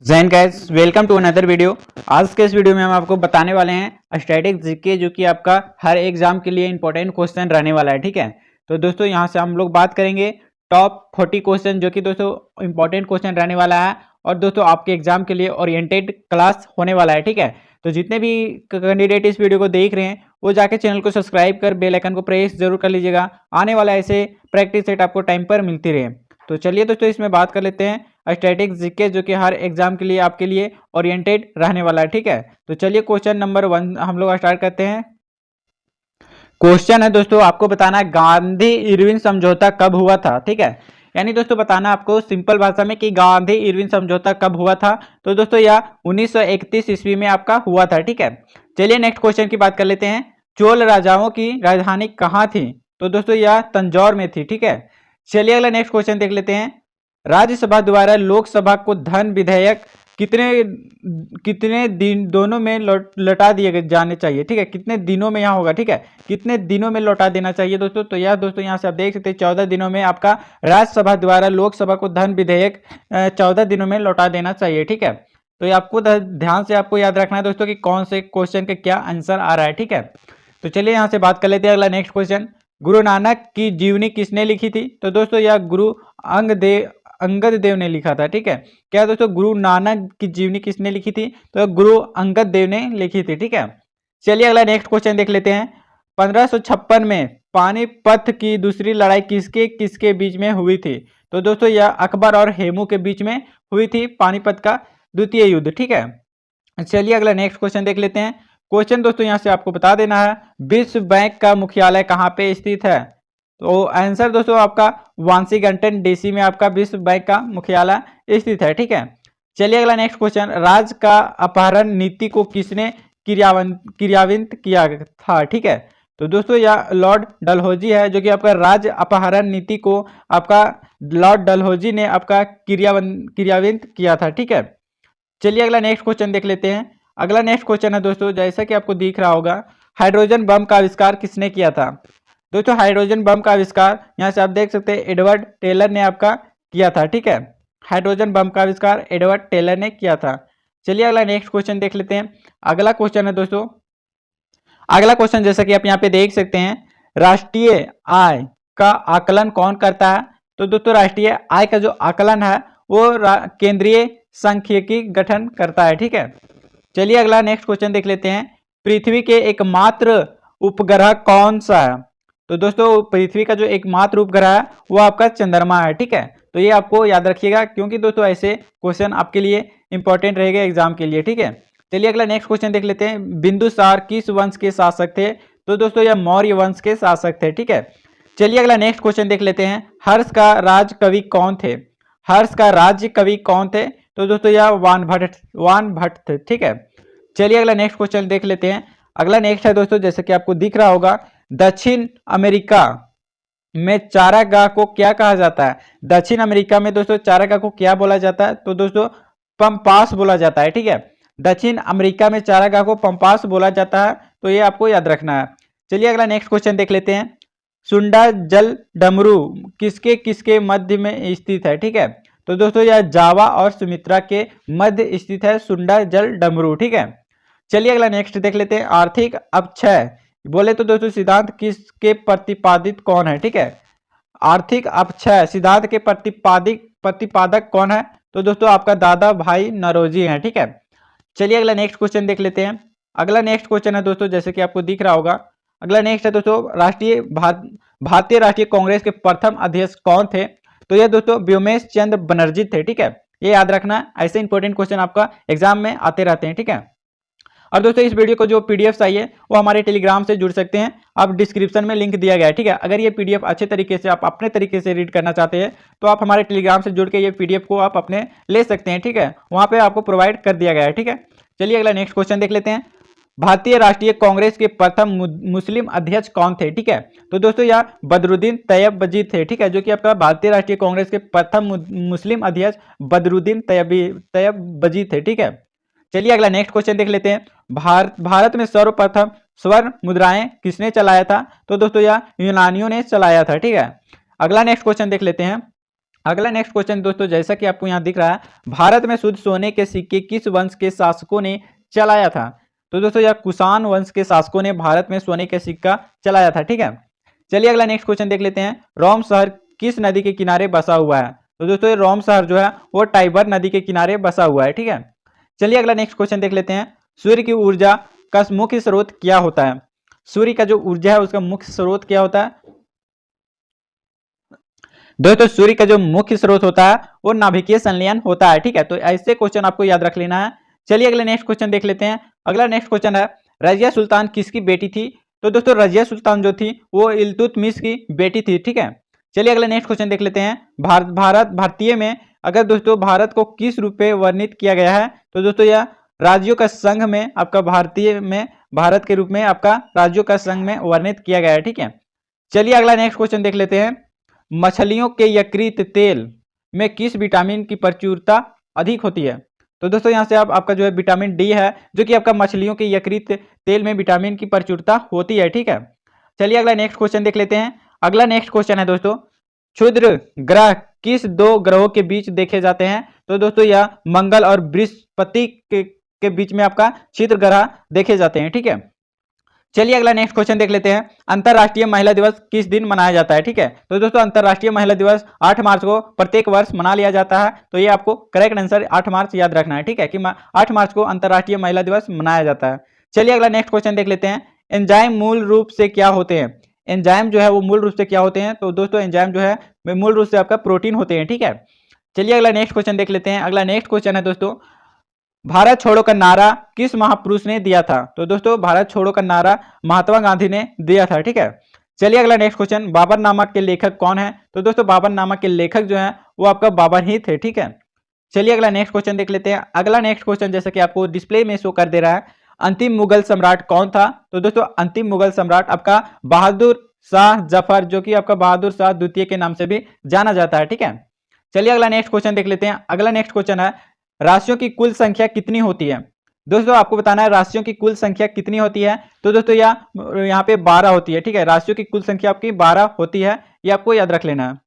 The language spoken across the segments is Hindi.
Jain guys, welcome to another video. आज के इस वीडियो में हम आपको बताने वाले हैं स्टैटिक जीके, जो कि आपका हर एग्जाम के लिए इंपॉर्टेंट क्वेश्चन रहने वाला है। ठीक है, तो दोस्तों यहाँ से हम लोग बात करेंगे टॉप 40 क्वेश्चन, जो कि दोस्तों इंपॉर्टेंट क्वेश्चन रहने वाला है और दोस्तों आपके एग्जाम के लिए ओरिएंटेड क्लास होने वाला है। ठीक है, तो जितने भी कैंडिडेट इस वीडियो को देख रहे हैं वो जाके चैनल को सब्सक्राइब कर बेल आइकन को प्रेस जरूर कर लीजिएगा। आने वाला ऐसे प्रैक्टिस सेट आपको टाइम पर मिलती रहे। तो चलिए दोस्तों इसमें बात कर लेते हैं स्टैटिक जीके, जो कि हर एग्जाम के लिए आपके लिए ओरिएंटेड रहने वाला है। ठीक है, तो चलिए क्वेश्चन नंबर 1 हम लोग स्टार्ट करते हैं। क्वेश्चन है दोस्तों, आपको बताना है गांधी इरविन समझौता कब हुआ था। ठीक है, यानी दोस्तों बताना आपको सिंपल भाषा में कि गांधी इरविन समझौता कब हुआ था। तो दोस्तों यह 1931 ईस्वी में आपका हुआ था। ठीक है, चलिए नेक्स्ट क्वेश्चन की बात कर लेते हैं। चोल राजाओं की राजधानी कहाँ थी? तो दोस्तों यह तंजौर में थी। ठीक है, चलिए अगला नेक्स्ट क्वेश्चन देख लेते हैं। राज्यसभा द्वारा लोकसभा को धन विधेयक कितने कितने दिन दोनों में लौटा दिए जाने चाहिए? ठीक है, कितने दिनों में यहाँ होगा? ठीक है, कितने दिनों में लौटा देना चाहिए दोस्तों? तो यह दोस्तों यहाँ से आप देख सकते हैं 14 दिनों में आपका राज्यसभा द्वारा लोकसभा को धन विधेयक 14 दिनों में लौटा देना चाहिए। ठीक है, तो ये आपको ध्यान से आपको याद रखना है दोस्तों कि कौन से क्वेश्चन का क्या आंसर आ रहा है। ठीक है, तो चलिए यहाँ से बात कर लेते हैं अगला नेक्स्ट क्वेश्चन। गुरु नानक की जीवनी किसने लिखी थी? तो दोस्तों यह गुरु अंगद देव ने लिखा था। ठीक है, क्या दोस्तों गुरु नानक की जीवनी किसने लिखी थी? तो गुरु अंगद देव ने लिखी थी। ठीक है, चलिए अगला नेक्स्ट क्वेश्चन देख लेते हैं। 1556 में पानीपत की दूसरी लड़ाई किसके किसके बीच में हुई थी? तो दोस्तों यह अकबर और हेमू के बीच में हुई थी, पानीपत का द्वितीय युद्ध। ठीक है, चलिए अगला नेक्स्ट क्वेश्चन देख लेते हैं। क्वेश्चन दोस्तों यहाँ से आपको बता देना है, विश्व बैंक का मुख्यालय कहाँ पे स्थित है? तो आंसर दोस्तों आपका वाशिंगटन डीसी में आपका विश्व बैंक का मुख्यालय स्थित है। ठीक है, चलिए अगला नेक्स्ट क्वेश्चन। राज्य का अपहरण नीति को किसने क्रियान्वित किया था? ठीक है, तो दोस्तों यह लॉर्ड डलहौजी है, जो कि आपका राज्य अपहरण नीति को आपका लॉर्ड डलहौजी ने आपका क्रियान्वित किया था। ठीक है, चलिए अगला नेक्स्ट क्वेश्चन देख लेते हैं। अगला नेक्स्ट क्वेश्चन है दोस्तों, जैसा कि आपको दिख रहा होगा, हाइड्रोजन बम का आविष्कार किसने किया था? दोस्तों हाइड्रोजन बम का आविष्कार यहाँ से आप देख सकते हैं एडवर्ड टेलर ने आपका किया था। ठीक है, हाइड्रोजन बम का आविष्कार एडवर्ड टेलर ने किया था। चलिए अगला नेक्स्ट क्वेश्चन देख लेते हैं। अगला क्वेश्चन है दोस्तों, अगला क्वेश्चन जैसा कि आप यहाँ पे देख सकते हैं, राष्ट्रीय आय का आकलन कौन करता है? तो दोस्तों राष्ट्रीय आय का जो आकलन है वो केंद्रीय सांख्यिकी गठन करता है। ठीक है, चलिए अगला नेक्स्ट क्वेश्चन देख लेते हैं। पृथ्वी के एकमात्र उपग्रह कौन सा है? तो दोस्तों पृथ्वी का जो एकमात्र उपग्रह है वो आपका चंद्रमा है। ठीक है, तो ये आपको याद रखिएगा, क्योंकि दोस्तों ऐसे क्वेश्चन आपके लिए इंपॉर्टेंट रहेगा एग्जाम के लिए। ठीक है, चलिए अगला नेक्स्ट क्वेश्चन देख लेते हैं। बिंदुसार किस वंश के शासक थे? तो दोस्तों यह मौर्य वंश के शासक थे। ठीक है, चलिए अगला नेक्स्ट क्वेश्चन देख लेते हैं। हर्ष का राज कवि कौन थे? हर्ष का राज्य कवि कौन थे? तो दोस्तों यह वान भट्ट थे। ठीक है, चलिए अगला नेक्स्ट क्वेश्चन देख लेते हैं। अगला नेक्स्ट है दोस्तों, जैसे कि आपको दिख रहा होगा, दक्षिण अमेरिका में चारागाह को क्या कहा जाता है? दक्षिण अमेरिका में दोस्तों चारागाह को क्या बोला जाता है? तो दोस्तों पंपास बोला जाता है। ठीक है, दक्षिण अमेरिका में चारागाह को पंपास बोला जाता है, तो ये आपको याद रखना है। चलिए अगला नेक्स्ट क्वेश्चन देख लेते हैं। सुंडा जल डमरू किसके किसके मध्य में स्थित है? ठीक है, तो दोस्तों यह जावा और सुमित्रा के मध्य स्थित है सुंडा जल डमरू। ठीक है, चलिए अगला नेक्स्ट देख लेते हैं। आर्थिक अपक्षय बोले तो दोस्तों सिद्धांत किसके प्रतिपादित कौन है? ठीक है, आर्थिक अपक्षय सिद्धांत के प्रतिपादक कौन है? तो दोस्तों आपका दादा भाई नौरोजी है। ठीक है, चलिए अगला नेक्स्ट क्वेश्चन देख लेते हैं। अगला नेक्स्ट क्वेश्चन है दोस्तों, जैसे कि आपको दिख रहा होगा, अगला नेक्स्ट है दोस्तों, भारतीय राष्ट्रीय कांग्रेस के प्रथम अध्यक्ष कौन थे? तो ये दोस्तों व्योमेश चंद्र बनर्जी थे। ठीक है, ये याद रखना, ऐसे इंपॉर्टेंट क्वेश्चन आपका एग्जाम में आते रहते हैं। ठीक है, और दोस्तों इस वीडियो को जो पीडीएफ चाहिए वो हमारे टेलीग्राम से जुड़ सकते हैं, आप डिस्क्रिप्शन में लिंक दिया गया है। ठीक है, अगर ये पीडीएफ अच्छे तरीके से आप अपने तरीके से रीड करना चाहते हैं तो आप हमारे टेलीग्राम से जुड़ के ये पीडीएफ को आप अपने ले सकते हैं। ठीक है, वहाँ पे आपको प्रोवाइड कर दिया गया है। ठीक है, चलिए अगला नेक्स्ट क्वेश्चन देख लेते हैं। भारतीय राष्ट्रीय कांग्रेस के प्रथम मुस्लिम अध्यक्ष कौन थे? ठीक है, तो दोस्तों यह बदरुद्दीन तैयबजी थे। ठीक है, जो कि आपका भारतीय राष्ट्रीय कांग्रेस के प्रथम मुस्लिम अध्यक्ष बदरुद्दीन तैयबजी थे। ठीक है, चलिए अगला नेक्स्ट क्वेश्चन देख लेते हैं। भारत में सर्वप्रथम स्वर्ण मुद्राएं किसने चलाया था? तो दोस्तों यह यूनानियों ने चलाया था। ठीक है, अगला नेक्स्ट क्वेश्चन देख लेते हैं। अगला नेक्स्ट क्वेश्चन दोस्तों, जैसा कि आपको यहाँ दिख रहा है, भारत में शुद्ध सोने के सिक्के किस वंश के शासकों ने चलाया था? तो दोस्तों यह कुषाण वंश के शासकों ने भारत में सोने के सिक्का चलाया था। ठीक है, चलिए अगला नेक्स्ट क्वेश्चन देख लेते हैं। रोम शहर किस नदी के किनारे बसा हुआ है? तो दोस्तों ये रोम शहर जो है वो टाइबर नदी के किनारे बसा हुआ है। ठीक है, चलिए अगला नेक्स्ट क्वेश्चन देख लेते हैं। सूर्य की ऊर्जा का मुख्य स्रोत क्या होता है? सूर्य का जो ऊर्जा है उसका मुख्य स्रोत क्या होता है? दोस्तों सूर्य का जो मुख्य स्रोत होता है वो नाभिकीय संलयन होता है। ठीक है, तो ऐसे क्वेश्चन आपको याद रख लेना है। चलिए अगले नेक्स्ट क्वेश्चन देख लेते हैं। अगला नेक्स्ट क्वेश्चन है, रजिया सुल्तान किसकी बेटी थी? तो दोस्तों रजिया सुल्तान जो थी वो इल्तुतमिश की बेटी थी। ठीक है, चलिए अगले नेक्स्ट क्वेश्चन देख लेते हैं। भारतीय में अगर दोस्तों भारत को किस रूप में वर्णित किया गया है? तो दोस्तों यह राज्यों का संघ में आपका भारतीय में भारत के रूप में आपका राज्यों का संघ में वर्णित किया गया है। ठीक है, चलिए अगला नेक्स्ट क्वेश्चन देख लेते हैं। मछलियों के यकृत तेल में किस विटामिन की प्रचुरता अधिक होती है? तो दोस्तों यहाँ से आपका जो है विटामिन डी है, जो कि आपका मछलियों के यकृत तेल में विटामिन की प्रचुरता होती है। ठीक है, चलिए अगला नेक्स्ट क्वेश्चन देख लेते हैं। अगला नेक्स्ट क्वेश्चन है दोस्तों, क्षुद्र ग्रह किस दो ग्रहों के बीच देखे जाते हैं? तो दोस्तों यह मंगल और बृहस्पति के बीच में आपका क्षुद्र ग्रह देखे जाते हैं। ठीक है, चलिए अगला नेक्स्ट क्वेश्चन देख लेते हैं। अंतरराष्ट्रीय महिला दिवस किस दिन मनाया जाता है? ठीक है, तो दोस्तों अंतरराष्ट्रीय महिला दिवस 8 मार्च को प्रत्येक वर्ष मना लिया जाता है। तो ये आपको करेक्ट आंसर 8 मार्च याद रखना है। ठीक है, कि 8 मार्च को अंतरराष्ट्रीय महिला दिवस मनाया जाता है। चलिए अगला नेक्स्ट क्वेश्चन देख लेते हैं। एंजाइम मूल रूप से क्या होते हैं? एंजाइम जो है वो मूल रूप से क्या होते हैं? तो दोस्तों एंजाइम जो है मूल रूप से आपका प्रोटीन होते हैं। ठीक है, चलिए अगला नेक्स्ट क्वेश्चन देख लेते हैं। अगला नेक्स्ट क्वेश्चन है दोस्तों, भारत छोड़ो का नारा किस महापुरुष ने दिया था? तो दोस्तों भारत छोड़ो का नारा महात्मा गांधी ने दिया था। ठीक है, चलिए अगला नेक्स्ट क्वेश्चन, बाबरनामा के लेखक कौन है? तो दोस्तों बाबरनामा के लेखक जो है वो आपका बाबर ही थे। ठीक है, चलिए अगला नेक्स्ट क्वेश्चन देख लेते हैं। अगला नेक्स्ट क्वेश्चन जैसे कि आपको डिस्प्ले में शो कर दे रहा है, अंतिम मुगल सम्राट कौन था? तो दोस्तों अंतिम मुगल सम्राट आपका बहादुर शाह जफर, जो कि आपका बहादुर शाह द्वितीय के नाम से भी जाना जाता है। ठीक है, चलिए अगला नेक्स्ट क्वेश्चन देख लेते हैं। अगला नेक्स्ट क्वेश्चन है, राशियों की कुल संख्या कितनी होती है? दोस्तों आपको बताना है राशियों की कुल संख्या कितनी होती है। तो दोस्तों यहाँ पे 12 होती है। ठीक है, राशियों की कुल संख्या आपकी 12 होती है, ये आपको याद रख लेना है।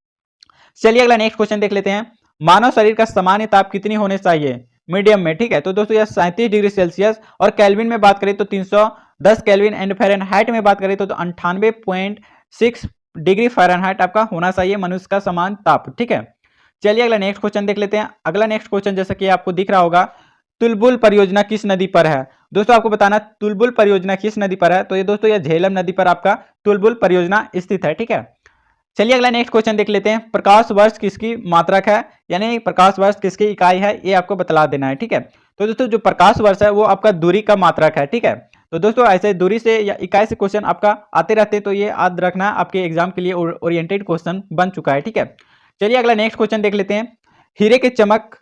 चलिए अगला नेक्स्ट क्वेश्चन देख लेते हैं। मानव शरीर का सामान्य ताप कितनी होने चाहिए? मीडियम में। ठीक है, तो दोस्तों यह 37 डिग्री सेल्सियस, और केल्विन में बात करें तो 310 केल्विन, एंड फ़ारेनहाइट में बात करें तो 98.6 डिग्री फ़ारेनहाइट आपका होना चाहिए मनुष्य का समान ताप। ठीक है, चलिए अगला नेक्स्ट क्वेश्चन देख लेते हैं। अगला नेक्स्ट क्वेश्चन जैसा कि आपको दिख रहा होगा, तुलबुल परियोजना किस नदी पर है? दोस्तों आपको बताना तुलबुल परियोजना किस नदी पर है। तो ये दोस्तों ये झेलम नदी पर आपका तुलबुल परियोजना स्थित है। ठीक है, चलिए अगला नेक्स्ट क्वेश्चन देख लेते हैं। प्रकाश वर्ष किसकी मात्रक है, यानी प्रकाश वर्ष किसकी इकाई है, ये आपको बतला देना है। ठीक है, तो दोस्तों जो प्रकाश वर्ष है वो आपका दूरी का मात्रक है। ठीक है, तो दोस्तों ऐसे दूरी से या इकाई से क्वेश्चन आपका आते रहते हैं, तो ये याद रखना आपके एग्जाम के लिए ओरिएंटेड क्वेश्चन बन चुका है। ठीक है, चलिए अगला नेक्स्ट क्वेश्चन देख लेते हैं। हीरे की चमक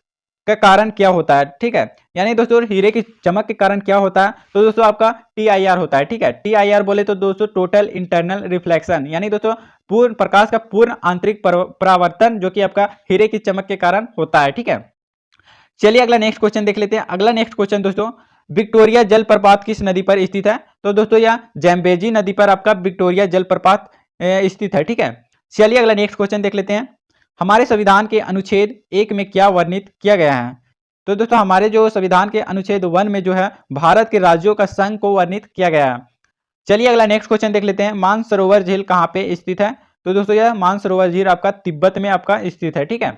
का कारण क्या होता है? ठीक है, यानी दोस्तों हीरे की चमक के कारण क्या होता है? तो दोस्तों आपका TIR होता है। ठीक है, TIR बोले तो दोस्तों टोटल इंटरनल रिफ्लेक्शन, यानी दोस्तों पूर्ण प्रकाश का पूर्ण आंतरिक परावर्तन, जो कि आपका हीरे की चमक के कारण होता है। ठीक है, चलिए अगला नेक्स्ट क्वेश्चन देख लेते हैं। अगला नेक्स्ट क्वेश्चन दोस्तों, विक्टोरिया जलप्रपात किस नदी पर स्थित है? तो दोस्तों यह जैम्बेजी नदी पर आपका विक्टोरिया जलप्रपात स्थित है। ठीक है, चलिए अगला नेक्स्ट क्वेश्चन देख लेते हैं। हमारे संविधान के अनुच्छेद 1 में क्या वर्णित किया गया है? तो दोस्तों हमारे जो संविधान के अनुच्छेद 1 में जो है भारत के राज्यों का संघ को वर्णित किया गया है। चलिए अगला नेक्स्ट क्वेश्चन देख लेते हैं। मानसरोवर झील कहाँ पे स्थित है? तो दोस्तों यह मानसरोवर झील आपका तिब्बत में आपका स्थित है। ठीक है,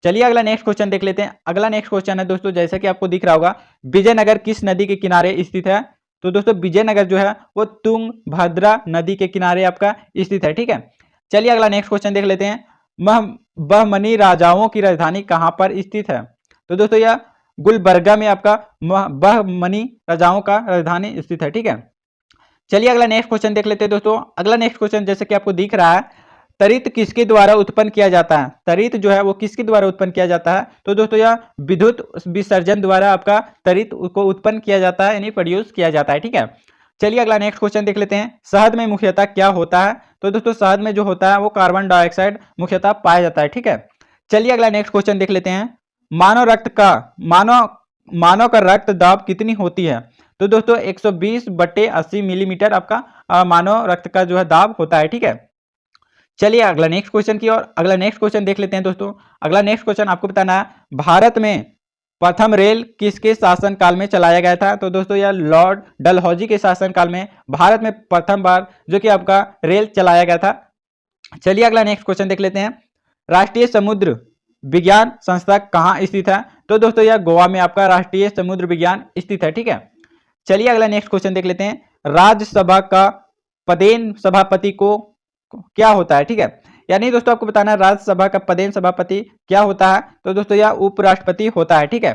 चलिए अगला नेक्स्ट क्वेश्चन देख लेते हैं। अगला नेक्स्ट क्वेश्चन है दोस्तों, जैसा कि आपको दिख रहा होगा, विजयनगर किस नदी के किनारे स्थित है? तो दोस्तों विजयनगर जो है वो तुंगभद्रा नदी के किनारे आपका स्थित है। ठीक है, चलिए अगला नेक्स्ट क्वेश्चन देख लेते हैं। बहमनी राजाओं की राजधानी कहां पर स्थित है? तो दोस्तों यह गुलबर्गा में आपका बहमनी राजाओं का राजधानी स्थित है। ठीक है, चलिए अगला नेक्स्ट क्वेश्चन देख लेते हैं दोस्तों। अगला नेक्स्ट क्वेश्चन जैसे कि आपको दिख रहा है, तरित किसके द्वारा उत्पन्न किया जाता है? तरित जो है वो किसके द्वारा उत्पन्न किया जाता है? तो दोस्तों यह विद्युत विसर्जन द्वारा आपका तरित को उत्पन्न किया जाता है, यानी प्रोड्यूस किया जाता है। ठीक है, चलिए अगला नेक्स्ट क्वेश्चन देख लेते हैं। शहद में मुख्यतः क्या होता है? तो दोस्तों शहद में जो होता है वो कार्बन डाइऑक्साइड मुख्यतः पाया जाता है। ठीक है, चलिए अगला नेक्स्ट क्वेश्चन देख लेते हैं। मानव का रक्त दाब कितनी होती है? तो दोस्तों 120/80 मिलीमीटर आपका मानव रक्त का जो है दाब होता है। ठीक है, चलिए अगला नेक्स्ट क्वेश्चन की और अगला नेक्स्ट क्वेश्चन देख लेते हैं दोस्तों। अगला नेक्स्ट क्वेश्चन आपको बताना है, भारत में प्रथम रेल किसके शासन काल में चलाया गया था? तो दोस्तों यह लॉर्ड डलहौजी के शासन काल में भारत में प्रथम बार जो कि आपका रेल चलाया गया था। चलिए अगला नेक्स्ट क्वेश्चन देख लेते हैं, राष्ट्रीय समुद्र विज्ञान संस्था कहाँ स्थित है? तो दोस्तों यह गोवा में आपका राष्ट्रीय समुद्र विज्ञान स्थित है, ठीक है। चलिए अगला नेक्स्ट क्वेश्चन देख लेते हैं, राज्यसभा का पदेन सभापति को क्या होता है? ठीक है, यानी दोस्तों आपको बताना है राज्यसभा का पदेन सभापति क्या होता है? तो दोस्तों यह उपराष्ट्रपति होता है, ठीक है।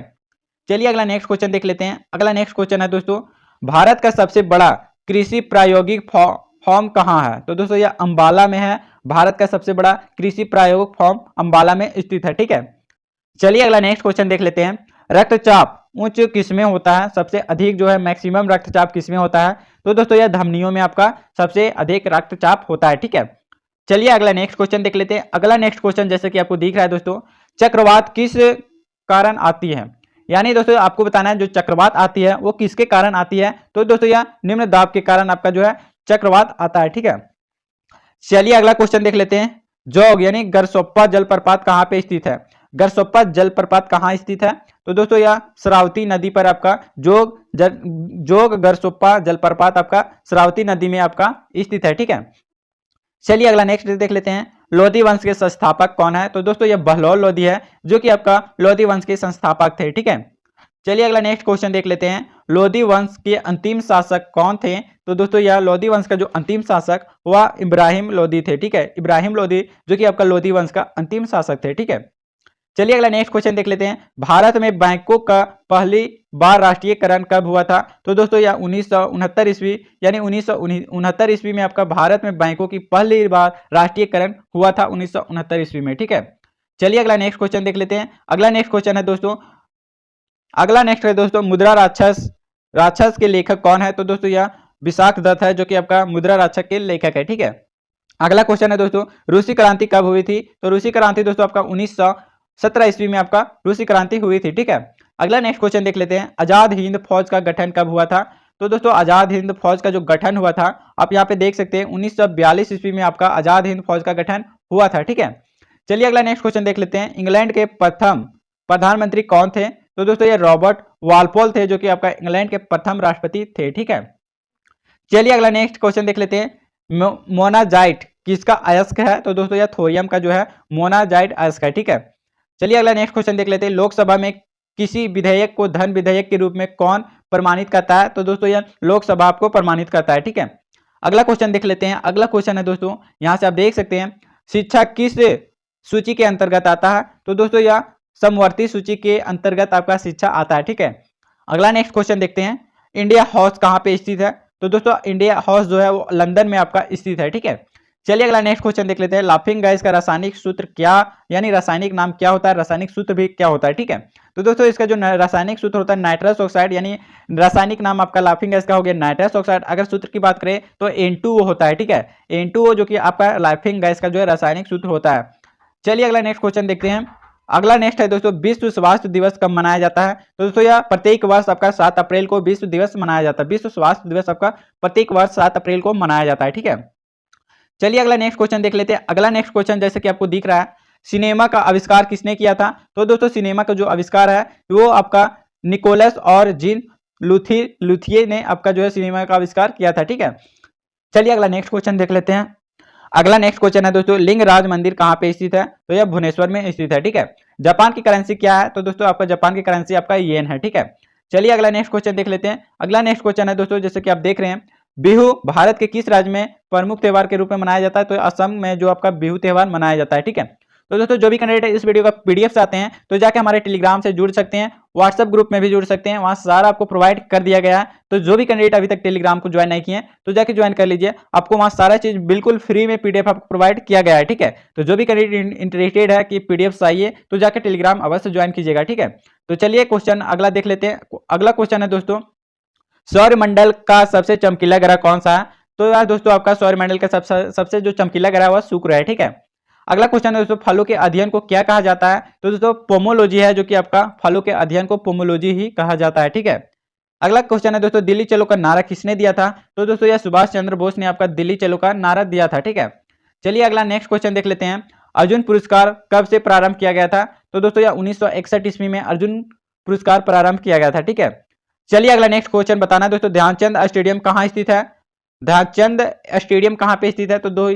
चलिए अगला नेक्स्ट क्वेश्चन देख लेते हैं। अगला नेक्स्ट क्वेश्चन है दोस्तों, भारत का सबसे बड़ा कृषि प्रायोगिक फॉर्म कहाँ है? तो दोस्तों यह अंबाला में है। भारत का सबसे बड़ा कृषि प्रायोगिक फॉर्म अंबाला में स्थित है, ठीक है। चलिए अगला नेक्स्ट क्वेश्चन देख लेते हैं, रक्तचाप उच्च किसमें होता है? सबसे अधिक जो है मैक्सिमम रक्तचाप किसमें होता है? तो दोस्तों यह धमनियों में आपका सबसे अधिक रक्तचाप होता है, ठीक है। चलिए अगला नेक्स्ट क्वेश्चन देख लेते हैं। अगला नेक्स्ट क्वेश्चन जैसे कि आपको दिख रहा है दोस्तों, चक्रवात किस कारण आती है? यानी दोस्तों आपको बताना है जो चक्रवात आती है वो किसके कारण आती है? तो दोस्तों यह निम्न दाब के कारण आपका जो है चक्रवात आता है, ठीक है। चलिए अगला क्वेश्चन देख लेते हैं, जोग यानी गरसोप्पा जलप्रपात कहाँ पे स्थित है? गरसोप्पा जलप्रपात कहाँ स्थित है? तो दोस्तों यह श्रावती नदी पर आपका जोग गरसोप्पा जलप्रपात आपका श्रावती नदी में आपका स्थित है, ठीक है। चलिए अगला नेक्स्ट देख लेते हैं, लोधी वंश के संस्थापक कौन है? तो दोस्तों यह बहलोल लोधी है जो कि आपका लोधी वंश के संस्थापक थे, ठीक है। चलिए अगला नेक्स्ट क्वेश्चन देख लेते हैं, लोधी वंश के अंतिम शासक कौन थे? तो दोस्तों यह लोधी वंश का जो अंतिम शासक वह इब्राहिम लोधी थे, ठीक है। इब्राहिम लोधी जो कि आपका लोधी वंश का अंतिम शासक थे, ठीक है। चलिए अगला नेक्स्ट क्वेश्चन देख लेते हैं, भारत में बैंकों का पहली बार राष्ट्रीयकरण कब हुआ था? तो दोस्तों यह 1969 ईस्वी यानी 1969 ईस्वी में आपका भारत में बैंकों की पहली बार राष्ट्रीयकरण हुआ था 1969 ईस्वी में, ठीक है। चलिए अगला नेक्स्ट क्वेश्चन देख लेते हैं। अगला नेक्स्ट क्वेश्चन है दोस्तों, अगला नेक्स्ट है दोस्तों, मुद्रा राक्षस के लेखक कौन है? तो दोस्तों यह विशाख दत्त है जो कि आपका मुद्रा राक्षस के लेखक है, ठीक है। अगला क्वेश्चन है दोस्तों, रूसी क्रांति कब हुई थी? तो रूसी क्रांति दोस्तों आपका 1917 ईस्वी में आपका रूसी क्रांति हुई थी, ठीक है। अगला नेक्स्ट क्वेश्चन देख लेते हैं, आजाद हिंद फौज का गठन कब हुआ था? तो दोस्तों आजाद हिंद फौज का जो गठन हुआ था आप यहाँ पे देख सकते हैं 1942 ईस्वी में आपका आजाद हिंद फौज का गठन हुआ था, ठीक है। चलिए अगला नेक्स्ट क्वेश्चन देख लेते हैं, इंग्लैंड के प्रथम प्रधानमंत्री कौन थे? तो दोस्तों ये रॉबर्ट वालपोल थे जो कि आपका इंग्लैंड के प्रथम राष्ट्रपति थे, ठीक है। चलिए अगला नेक्स्ट क्वेश्चन देख लेते हैं, मोनाजाइट किसका अयस्क है? तो दोस्तों यह थोरियम का जो है मोनाजाइट अयस्क है, ठीक है। चलिए अगला नेक्स्ट क्वेश्चन देख लेते हैं, लोकसभा में किसी विधेयक को धन विधेयक के रूप में कौन प्रमाणित करता है? तो दोस्तों यह लोकसभा आपको प्रमाणित करता है, ठीक है। अगला क्वेश्चन देख लेते हैं। अगला क्वेश्चन है दोस्तों, यहां से आप देख सकते हैं, शिक्षा किस सूची के अंतर्गत आता है? तो दोस्तों यह समवर्ती सूची के अंतर्गत आपका शिक्षा आता है, ठीक है। अगला नेक्स्ट क्वेश्चन देखते हैं, इंडिया हाउस कहाँ पे स्थित है? तो दोस्तों इंडिया हाउस जो है वो लंदन में आपका स्थित है, ठीक है। चलिए अगला नेक्स्ट क्वेश्चन देख लेते हैं, लाफिंग गैस का रासायनिक सूत्र क्या यानी रासायनिक नाम क्या होता है, रासायनिक सूत्र भी क्या होता है, ठीक है। तो दोस्तों इसका जो रासायनिक सूत्र होता है नाइट्रस ऑक्साइड, यानी रासायनिक नाम आपका लाफिंग गैस का हो गया नाइट्रस ऑक्साइड। अगर सूत्र की बात करें तो N2O होता है, ठीक है। N2O जो कि आपका लाफिंग गैस का जो है रासायनिक सूत्र होता है। चलिए अगला नेक्स्ट क्वेश्चन देखते हैं। अगला नेक्स्ट है दोस्तों, विश्व स्वास्थ्य दिवस कब मनाया जाता है? तो दोस्तों यह प्रत्येक वर्ष आपका 7 अप्रैल को विश्व दिवस मनाया जाता है। विश्व स्वास्थ्य दिवस आपका प्रत्येक वर्ष 7 अप्रैल को मनाया जाता है, ठीक है। चलिए अगला नेक्स्ट क्वेश्चन देख लेते हैं। अगला नेक्स्ट क्वेश्चन जैसे कि आपको दिख रहा है, सिनेमा का आविष्कार किसने किया था? तो दोस्तों सिनेमा का जो आविष्कार है वो आपका निकोलस और जीन लुथिये ने आपका जो है सिनेमा का आविष्कार किया था, ठीक है। चलिए अगला नेक्स्ट क्वेश्चन देख लेते हैं। अगला नेक्स्ट क्वेश्चन है दोस्तों, लिंगराज मंदिर कहाँ पे स्थित है? तो यह भुवनेश्वर में स्थित है, ठीक है। जापान की करेंसी क्या है? तो दोस्तों आपका जापान की करेंसी आपका येन है, ठीक है। चलिए अगला नेक्स्ट क्वेश्चन देख लेते हैं। अगला नेक्स्ट क्वेश्चन है दोस्तों, जैसे कि आप देख रहे हैं, बिहू भारत के किस राज्य में प्रमुख त्योहार के रूप में मनाया जाता है? तो असम में जो आपका बिहू त्योहार मनाया जाता है, ठीक है। तो दोस्तों जो भी कैंडिडेट इस वीडियो का पीडीएफ चाहते हैं तो जाके हमारे टेलीग्राम से जुड़ सकते हैं, व्हाट्सएप ग्रुप में भी जुड़ सकते हैं, वहां सारा आपको प्रोवाइड कर दिया गया है। तो जो भी कैंडिडेट अभी तक टेलीग्राम को ज्वाइन नहीं किए तो जाके ज्वाइन कर लीजिए, आपको वहां सारा चीज बिल्कुल फ्री में पीडीएफ आपको प्रोवाइड किया गया है, ठीक है। तो जो भी कैंडिडेट इंटरेस्टेड है कि पीडीएफ चाहिए तो जाके टेलीग्राम अवश्य ज्वाइन कीजिएगा, ठीक है। तो चलिए क्वेश्चन अगला देख लेते हैं। अगला क्वेश्चन है दोस्तों, सौरमंडल का सबसे चमकीला ग्रह कौन सा है? तो यार दोस्तों आपका सौरमंडल का सबसे जो चमकीला ग्रह है वह शुक्र है, ठीक है। अगला क्वेश्चन है दोस्तों, फलों के अध्ययन को क्या कहा जाता है? तो दोस्तों पोमोलॉजी है, जो कि आपका फलों के अध्ययन को पोमोलॉजी ही कहा जाता है, ठीक है। अगला क्वेश्चन है दोस्तों, दिल्ली चलो का नारा किसने दिया था? तो दोस्तों यह सुभाष चंद्र बोस ने आपका दिल्ली चलो का नारा दिया था, ठीक है। चलिए अगला नेक्स्ट क्वेश्चन देख लेते हैं। अर्जुन पुरस्कार कब से प्रारंभ किया गया था? तो दोस्तों यह 1961 ईस्वी में अर्जुन पुरस्कार प्रारंभ किया गया था, ठीक है। चलिए अगला नेक्स्ट क्वेश्चन बताना है दोस्तों, ध्यानचंद स्टेडियम कहाँ स्थित है? ध्यानचंद स्टेडियम कहाँ पे स्थित है? तो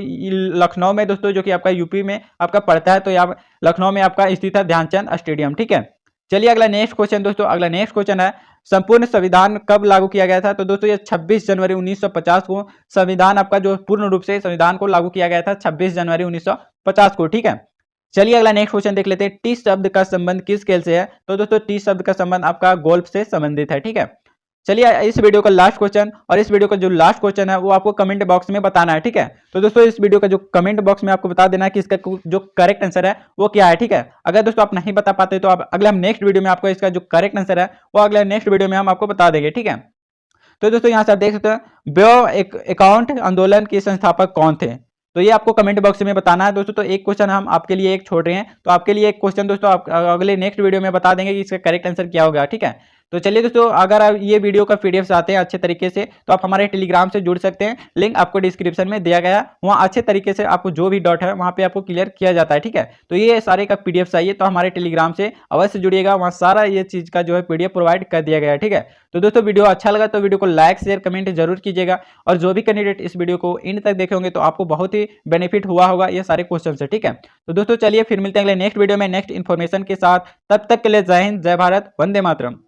लखनऊ में दोस्तों, जो कि आपका यूपी में आपका पड़ता है, तो यहाँ लखनऊ में आपका स्थित है ध्यानचंद स्टेडियम, ठीक है। चलिए अगला नेक्स्ट क्वेश्चन दोस्तों, अगला नेक्स्ट क्वेश्चन है संपूर्ण संविधान कब लागू किया गया था? तो दोस्तों ये 26 जनवरी 1950 को संविधान आपका जो पूर्ण रूप से संविधान को लागू किया गया था 26 जनवरी 1950 को, ठीक है। चलिए अगला नेक्स्ट क्वेश्चन देख लेते हैं, टी शब्द का संबंध किस खेल से है? तो दोस्तों टी शब्द का संबंध आपका गोल्फ से संबंधित है, ठीक है। चलिए इस वीडियो का लास्ट क्वेश्चन, और इस वीडियो का जो लास्ट क्वेश्चन है वो आपको कमेंट बॉक्स में बताना है, ठीक है। तो दोस्तों इस वीडियो का जो कमेंट बॉक्स में आपको बता देना है कि इसका जो करेक्ट आंसर है वो क्या है, ठीक है। अगर दोस्तों आप नहीं बता पाते तो आप अगले हम नेक्स्ट वीडियो में आपको इसका जो करेक्ट आंसर है वो अगले नेक्स्ट वीडियो में हम आपको बता देंगे, ठीक है। तो दोस्तों यहाँ से आप देख सकते हैं ब्यो अकाउंट आंदोलन के संस्थापक कौन थे? तो ये आपको कमेंट बॉक्स में बताना है दोस्तों। तो एक क्वेश्चन हम आपके लिए एक छोड़ रहे हैं, तो आपके लिए एक क्वेश्चन दोस्तों आप अगले नेक्स्ट वीडियो में बता देंगे कि इसका करेक्ट आंसर क्या होगा, ठीक है। तो चलिए दोस्तों, अगर आप ये वीडियो का पीडीएफ चाहते हैं अच्छे तरीके से, तो आप हमारे टेलीग्राम से जुड़ सकते हैं, लिंक आपको डिस्क्रिप्शन में दिया गया है। वहाँ अच्छे तरीके से आपको जो भी डाउट है वहाँ पे आपको क्लियर किया जाता है, ठीक है। तो ये सारे का पीडीएफ चाहिए तो हमारे टेलीग्राम से अवश्य जुड़िएगा, वहाँ सारा ये चीज़ का जो है पीडीएफ प्रोवाइड कर दिया गया है, ठीक है। तो दोस्तों वीडियो अच्छा लगा तो वीडियो को लाइक शेयर कमेंट जरूर कीजिएगा, और जो भी कैंडिडेट इस वीडियो को एंड तक देखे होंगे तो आपको बहुत ही बेनिफिट हुआ होगा ये सारे क्वेश्चन से, ठीक है। तो दोस्तों चलिए फिर मिलते हैं अगले नेक्स्ट वीडियो में नेक्स्ट इन्फॉर्मेशन के साथ। तब तक के लिए जय हिंद, जय भारत, वंदे मातरम।